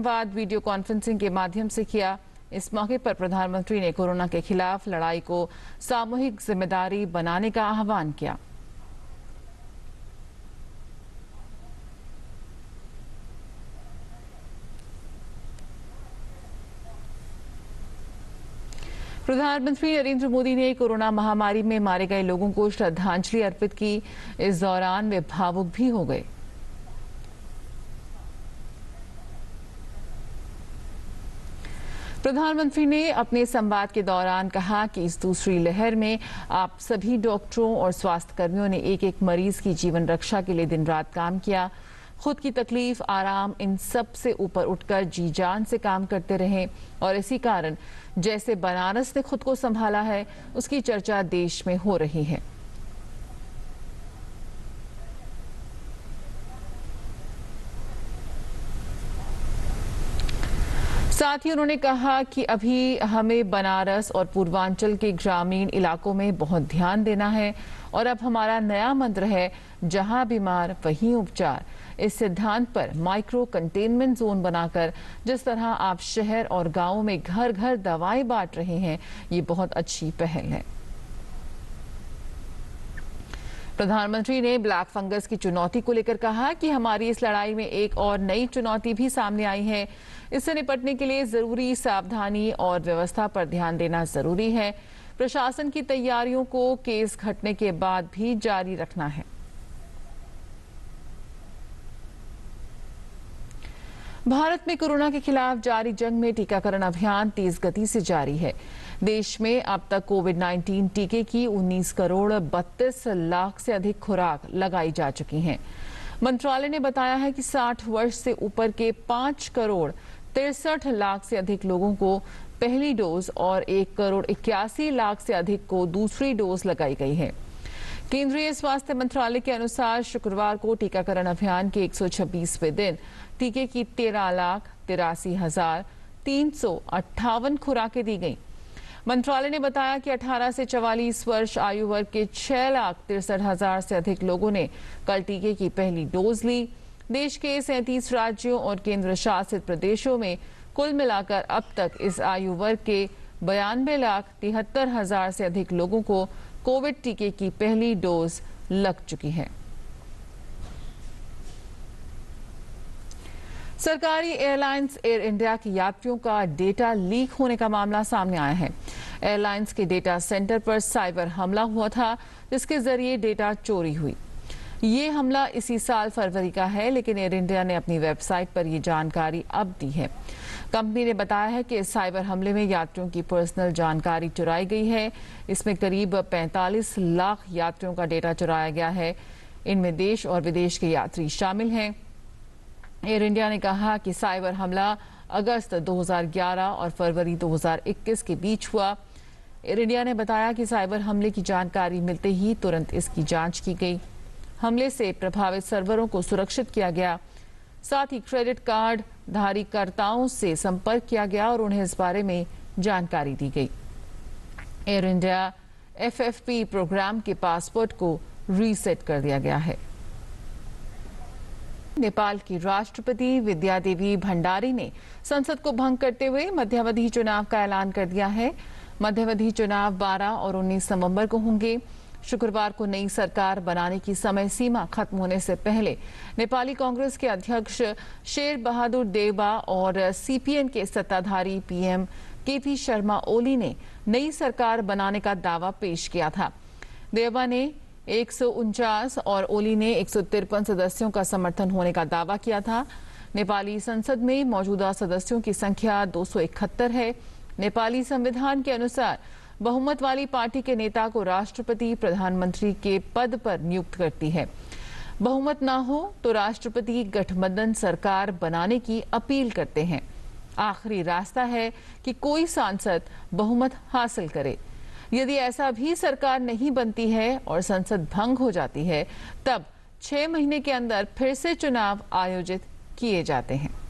संवाद video conferencing के माध्यम से किया। इस मौके पर प्रधानमंत्री ने कोरोना के खिलाफ लड़ाई को सामूहिक जिम्मेदारी बनाने का आह्वान किया। प्रधानमंत्री नरेंद्र मोदी ने कोरोना महामारी में मारे गए लोगों को श्रद्धांजलि अर्पित की। इस दौरान वे भावुक भी हो गए। प्रधानमंत्री ने अपने संवाद के दौरान कहा कि इस दूसरी लहर में आप सभी डॉक्टरों और स्वास्थ्य कर्मियों ने एक एक मरीज की जीवन रक्षा के लिए दिन रात काम किया। खुद की तकलीफ, आराम, इन सब से ऊपर उठकर जी जान से काम करते रहे और इसी कारण जैसे बनारस ने खुद को संभाला है, उसकी चर्चा देश में हो रही है। साथ ही उन्होंने कहा कि अभी हमें बनारस और पूर्वांचल के ग्रामीण इलाकों में बहुत ध्यान देना है और अब हमारा नया मंत्र है, जहां बीमार वहीं उपचार। इस सिद्धांत पर माइक्रो कंटेनमेंट जोन बनाकर जिस तरह आप शहर और गांवों में घर घर दवाएं बांट रहे हैं, ये बहुत अच्छी पहल है। प्रधानमंत्री ने ब्लैक फंगस की चुनौती को लेकर कहा कि हमारी इस लड़ाई में एक और नई चुनौती भी सामने आई है। इससे निपटने के लिए जरूरी सावधानी और व्यवस्था पर ध्यान देना जरूरी है। प्रशासन की तैयारियों को केस घटने के बाद भी जारी रखना है। भारत में कोरोना के खिलाफ जारी जंग में टीकाकरण अभियान तेज गति से जारी है। देश में अब तक कोविड-19 टीके की 19 करोड़ 32 लाख से अधिक खुराक लगाई जा चुकी हैं। मंत्रालय ने बताया है कि 60 वर्ष से ऊपर के 5 करोड़ 63 लाख से अधिक लोगों को पहली डोज और 1 करोड़ 81 लाख से अधिक को दूसरी डोज लगाई गई है। केंद्रीय स्वास्थ्य मंत्रालय के अनुसार शुक्रवार को टीकाकरण अभियान के 126वें दिन टीके की 13,83,358 खुराकें दी गईं। मंत्रालय ने बताया कि 18 से 44 वर्ष आयु वर्ग के 6,63,000 से अधिक लोगों ने कल टीके की पहली डोज ली। देश के 37 राज्यों और केंद्र शासित प्रदेशों में कुल मिलाकर अब तक इस आयु वर्ग के 92,73,000 से अधिक लोगों को कोविड टीके की पहली डोज लग चुकी है। सरकारी एयरलाइंस एयर इंडिया के यात्रियों का डेटा लीक होने का मामला सामने आया है। एयरलाइंस के डेटा सेंटर पर साइबर हमला हुआ था, जिसके जरिए डेटा चोरी हुई। ये हमला इसी साल फरवरी का है, लेकिन एयर इंडिया ने अपनी वेबसाइट पर यह जानकारी अब दी है। कंपनी ने बताया है कि इस साइबर हमले में यात्रियों की पर्सनल जानकारी चुराई गई है। इसमें करीब 45 लाख यात्रियों का डेटा चुराया गया है। इनमें देश और विदेश के यात्री शामिल हैं। एयर इंडिया ने कहा कि साइबर हमला अगस्त 2011 और फरवरी 2021 के बीच हुआ। एयर इंडिया ने बताया कि साइबर हमले की जानकारी मिलते ही तुरंत इसकी जांच की गई। हमले से प्रभावित सर्वरों को सुरक्षित किया गया। साथ ही क्रेडिट कार्ड धारीकर्ताओं से संपर्क किया गया और उन्हें इस बारे में जानकारी दी गई। एयर इंडिया FFP प्रोग्राम के पासवर्ड को रीसेट कर दिया गया है। नेपाल की राष्ट्रपति विद्यादेवी भंडारी ने संसद को भंग करते हुए मध्यावधि चुनाव का ऐलान कर दिया है। मध्यावधि चुनाव 12 और 19 नवंबर को होंगे। शुक्रवार को नई सरकार बनाने की समय सीमा खत्म होने से पहले नेपाली कांग्रेस के अध्यक्ष शेर बहादुर देउबा और CPN के सत्ताधारी PM KP शर्मा ओली ने नई सरकार बनाने का दावा पेश किया था। देउबा ने 149 और ओली ने 153 सदस्यों का समर्थन होने का दावा किया था। नेपाली संसद में मौजूदा सदस्यों की संख्या 271 है। नेपाली संविधान के अनुसार बहुमत वाली पार्टी के नेता को राष्ट्रपति प्रधानमंत्री के पद पर नियुक्त करती है। बहुमत ना हो तो राष्ट्रपति गठबंधन सरकार बनाने की अपील करते हैं। आखिरी रास्ता है कि कोई सांसद बहुमत हासिल करे। यदि ऐसा भी सरकार नहीं बनती है और संसद भंग हो जाती है, तब 6 महीने के अंदर फिर से चुनाव आयोजित किए जाते हैं।